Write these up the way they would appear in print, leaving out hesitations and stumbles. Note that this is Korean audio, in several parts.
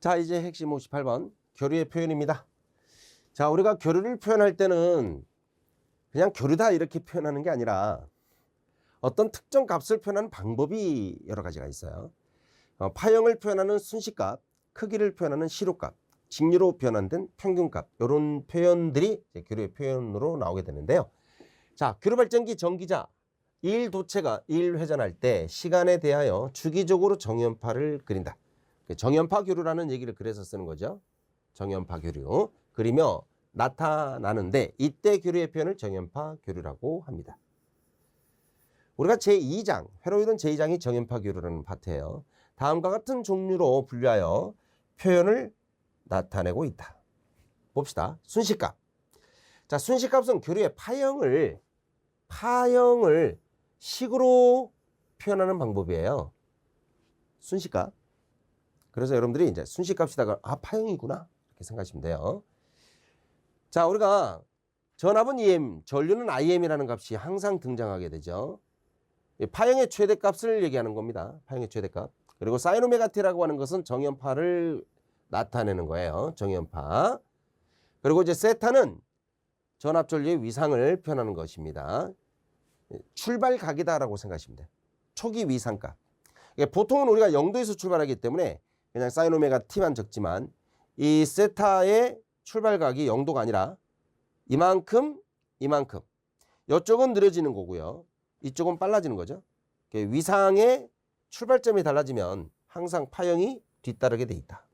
자, 이제 핵심 58번 교류의 표현입니다. 자, 우리가 교류를 표현할 때는 그냥 교류다 이렇게 표현하는 게 아니라 어떤 특정 값을 표현하는 방법이 여러 가지가 있어요. 파형을 표현하는 순식값, 크기를 표현하는 시료값, 직류로 변환된 평균값, 이런 표현들이 이제 교류의 표현으로 나오게 되는데요. 자, 교류 발전기 전기자 1도체가 1회전할 때 시간에 대하여 주기적으로 정연파를 그린다. 정연파 교류라는 얘기를 그래서 쓰는 거죠. 정연파 교류. 그리며 나타나는데 이때 교류의 표현을 정연파 교류라고 합니다. 우리가 제2장, 회로이론 제2장이 정연파 교류라는 파트예요. 다음과 같은 종류로 분류하여 표현을 나타내고 있다. 봅시다. 순식값. 자, 순식값은 교류의 파형을 식으로 표현하는 방법이에요. 순식값. 그래서 여러분들이 이제 순식값이다가 파형이구나 이렇게 생각하시면 돼요. 자, 우리가 전압은 EM, 전류는 IM이라는 값이 항상 등장하게 되죠. 파형의 최대값을 얘기하는 겁니다. 파형의 최대값. 그리고 사인 오메가 t라고 하는 것은 정연파를 나타내는 거예요. 정연파. 그리고 이제 세타는 전압 전류의 위상을 표현하는 것입니다. 출발각이다라고 생각하시면 돼요. 초기 위상값. 보통은 우리가 0도에서 출발하기 때문에 그냥 사인 오메가 t만 적지만 이 세타의 출발각이 0도가 아니라 이만큼 이쪽은 느려지는 거고요. 이쪽은 빨라지는 거죠. 위상의 출발점이 달라지면 항상 파형이 뒤따르게 돼 있다.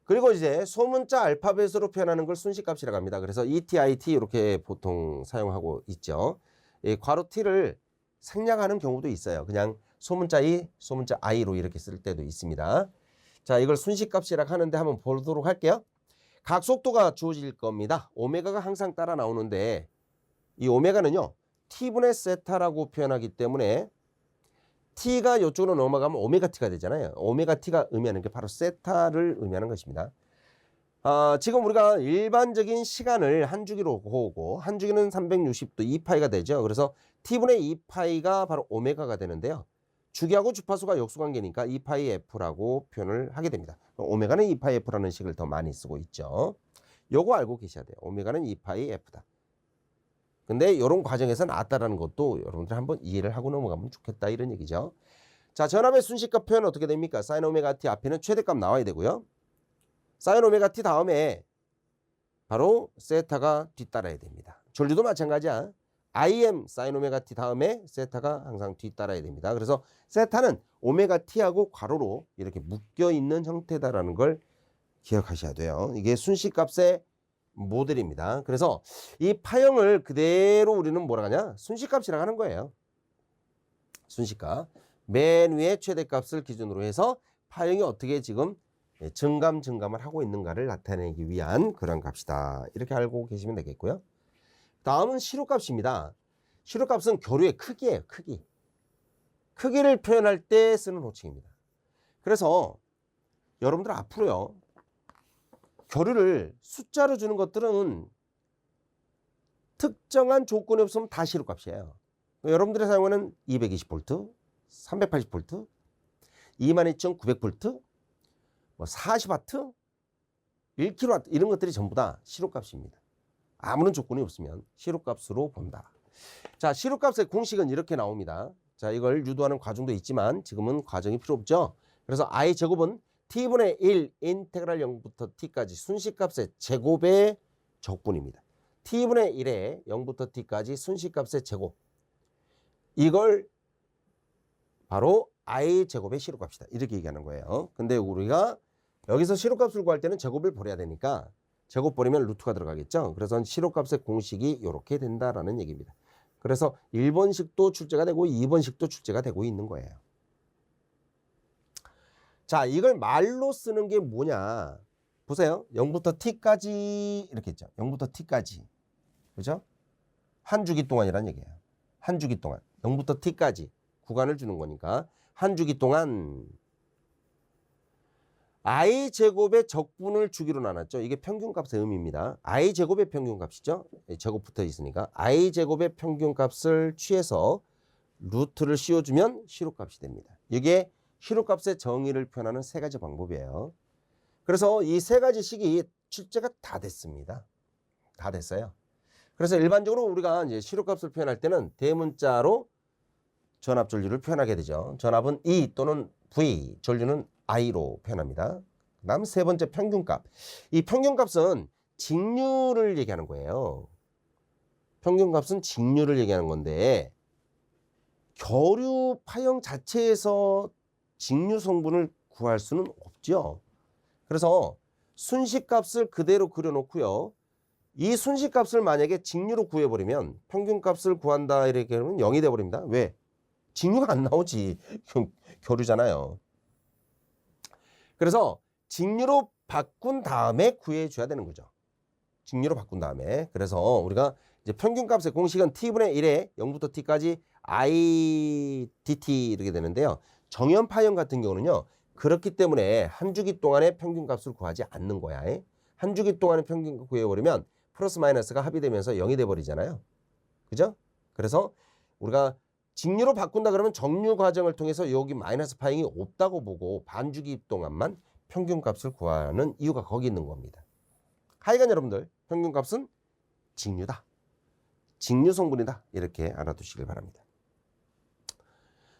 그리고 이제 소문자 알파벳으로 표현하는 걸 순식값이라고 합니다. 그래서 ETIT 이렇게 보통 사용하고 있죠. 이 괄호 T를 생략하는 경우도 있어요. 그냥 소문자 E, 소문자 I로 이렇게 쓸 때도 있습니다. 자, 이걸 순식값이라고 하는데 한번 보도록 할게요. 각속도가 주어질 겁니다. 오메가가 항상 따라 나오는데 이 오메가는요. T분의 세타라고 표현하기 때문에 T가 이쪽으로 넘어가면 오메가 T가 되잖아요. 오메가 T가 의미하는 게 바로 세타를 의미하는 것입니다. 지금 우리가 일반적인 시간을 한 주기로 보고 한 주기는 360도 2파이가 되죠. 그래서 T분의 2파이가 바로 오메가가 되는데요. 주기하고 주파수가 역수관계니까 2파이 F라고 표현을 하게 됩니다. 오메가는 2파이 F라는 식을 더 많이 쓰고 있죠. 요거 알고 계셔야 돼요. 오메가는 2파이 F다. 근데 이런 과정에서 나왔다라는 것도 여러분들 한번 이해를 하고 넘어가면 좋겠다 이런 얘기죠. 자, 전압의 순식값 표현 어떻게 됩니까? 사인 오메가 t 앞에는 최대값 나와야 되고요. 사인 오메가 t 다음에 바로 세타가 뒤따라야 됩니다. 전류도 마찬가지야. IM 사인 오메가 t 다음에 세타가 항상 뒤따라야 됩니다. 그래서 세타는 오메가 t하고 괄호로 이렇게 묶여 있는 형태다라는 걸 기억하셔야 돼요. 이게 순식값의 모델입니다. 그래서 이 파형을 그대로 우리는 뭐라 하냐? 순식값이라고 하는 거예요. 순식값. 맨 위에 최대값을 기준으로 해서 파형이 어떻게 지금 증감을 하고 있는가를 나타내기 위한 그런 값이다. 이렇게 알고 계시면 되겠고요. 다음은 시료값입니다. 시료값은 교류의 크기예요. 크기. 크기를 표현할 때 쓰는 호칭입니다. 그래서 여러분들 앞으로요. 교류를 숫자로 주는 것들은 특정한 조건이 없으면 다 시료값이에요. 여러분들이 사용하는 220V, 380V, 22,900V, 40W, 1kW 이런 것들이 전부 다 시료값입니다. 아무런 조건이 없으면 시료값으로 본다. 자, 시료값의 공식은 이렇게 나옵니다. 자, 이걸 유도하는 과정도 있지만 지금은 과정이 필요 없죠. 그래서 I 제곱은 t분의 1 인테그랄 0부터 t까지 순식값의 제곱의 적분입니다. t분의 1에 0부터 t까지 순식값의 제곱. 이걸 바로 I 제곱의 시료값이다. 이렇게 얘기하는 거예요. 근데 우리가 여기서 시료값을 구할 때는 제곱을 버려야 되니까 제곱 버리면 루트가 들어가겠죠. 그래서 시료값의 공식이 이렇게 된다라는 얘기입니다. 그래서 1번식도 출제가 되고 2번식도 출제가 되고 있는 거예요. 자, 이걸 말로 쓰는 게 뭐냐. 보세요. 0부터 t까지 이렇게 있죠. 0부터 t까지. 그죠? 한 주기 동안이란 얘기예요. 한 주기 동안. 0부터 t까지 구간을 주는 거니까 한 주기 동안 i 제곱의 적분을 주기로 나눴죠. 이게 평균값의 의미입니다. i 제곱의 평균값이죠. 제곱 붙어 있으니까 i 제곱의 평균값을 취해서 루트를 씌워주면 시로값이 됩니다. 이게 시로값의 정의를 표현하는 세 가지 방법이에요. 그래서 이 세 가지 식이 출제가 다 됐습니다. 다 됐어요. 그래서 일반적으로 우리가 이제 시로값을 표현할 때는 대문자로 전압 전류를 표현하게 되죠. 전압은 E 또는 V, 전류는 I로 표현합니다. 그다음 세 번째 평균값. 이 평균값은 직류를 얘기하는 거예요. 평균값은 직류를 얘기하는 건데 결유 파형 자체에서 직류 성분을 구할 수는 없죠. 그래서 순식값을 그대로 그려놓고요. 이 순식값을 만약에 직류로 구해버리면 평균값을 구한다 이렇게 하면 0이 돼버립니다. 왜? 직류가 안 나오지. 교류잖아요. 그래서 직류로 바꾼 다음에 구해줘야 되는 거죠. 직류로 바꾼 다음에. 그래서 우리가 이제 평균값의 공식은 t분의 1에 0부터 t까지 i dt 이렇게 되는데요. 정연 파형 같은 경우는요. 그렇기 때문에 한 주기 동안의 평균값을 구하지 않는 거야. 한 주기 동안의 평균값 구해버리면 플러스 마이너스가 합의되면서 0이 돼버리잖아요. 그죠? 그래서 우리가 직류로 바꾼다 그러면 정류 과정을 통해서 여기 마이너스 파형이 없다고 보고 반주기 동안만 평균값을 구하는 이유가 거기 있는 겁니다. 하여간 여러분들 평균값은 직류다. 직류 성분이다. 이렇게 알아두시길 바랍니다.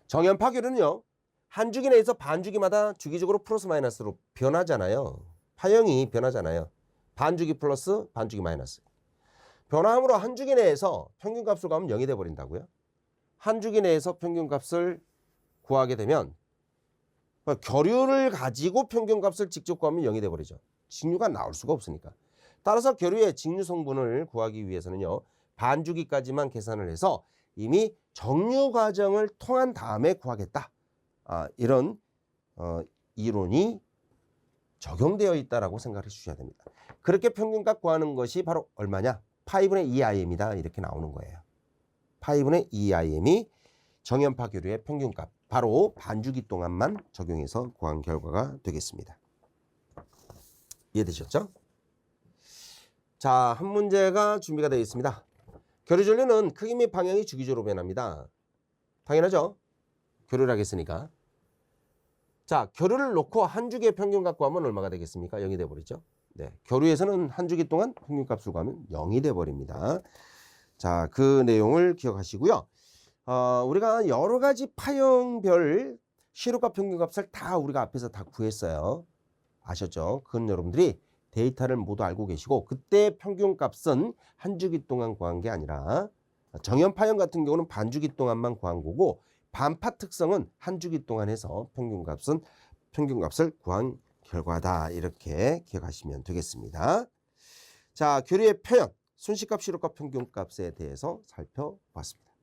정연 파교류는요. 한 주기 내에서 반주기마다 주기적으로 플러스 마이너스로 변하잖아요. 파형이 변하잖아요. 반주기 플러스 반주기 마이너스. 변화함으로 한 주기 내에서 평균값을 구하면 0이 돼버린다고요. 한 주기 내에서 평균값을 구하게 되면 결유를 가지고 평균값을 직접 구하면 0이 돼버리죠. 직류가 나올 수가 없으니까. 따라서 결유의 직류 성분을 구하기 위해서는요. 반주기까지만 계산을 해서 이미 정류 과정을 통한 다음에 구하겠다. 이런 이론이 적용되어 있다라고 생각해 주셔야 됩니다. 그렇게 평균값 구하는 것이 바로 얼마냐? 파이분의 2im이다. 이렇게 나오는 거예요. 파이분의 2im이 정연파 교류의 평균값, 바로 반주기 동안만 적용해서 구한 결과가 되겠습니다. 이해되셨죠? 자, 한 문제가 준비가 되어 있습니다. 결유 전류는 크기 및 방향이 주기적으로 변합니다. 당연하죠? 결유를 하겠으니까. 자, 결유를 놓고 한 주기의 평균값 구하면 얼마가 되겠습니까? 0이 돼버리죠. 네, 결유에서는 한 주기 동안 평균값을 구하면 0이 돼버립니다. 자, 그 내용을 기억하시고요. 우리가 여러 가지 파형별 시로값 평균값을 다 우리가 앞에서 다 구했어요. 아셨죠? 그건 여러분들이 데이터를 모두 알고 계시고 그때 평균값은 한 주기 동안 구한 게 아니라 정연 파형 같은 경우는 반주기 동안만 구한 거고 반파 특성은 한 주기 동안 해서 평균값을 구한 결과다. 이렇게 기억하시면 되겠습니다. 자, 교류의 표현, 순식값, 시로값, 평균값에 대해서 살펴봤습니다.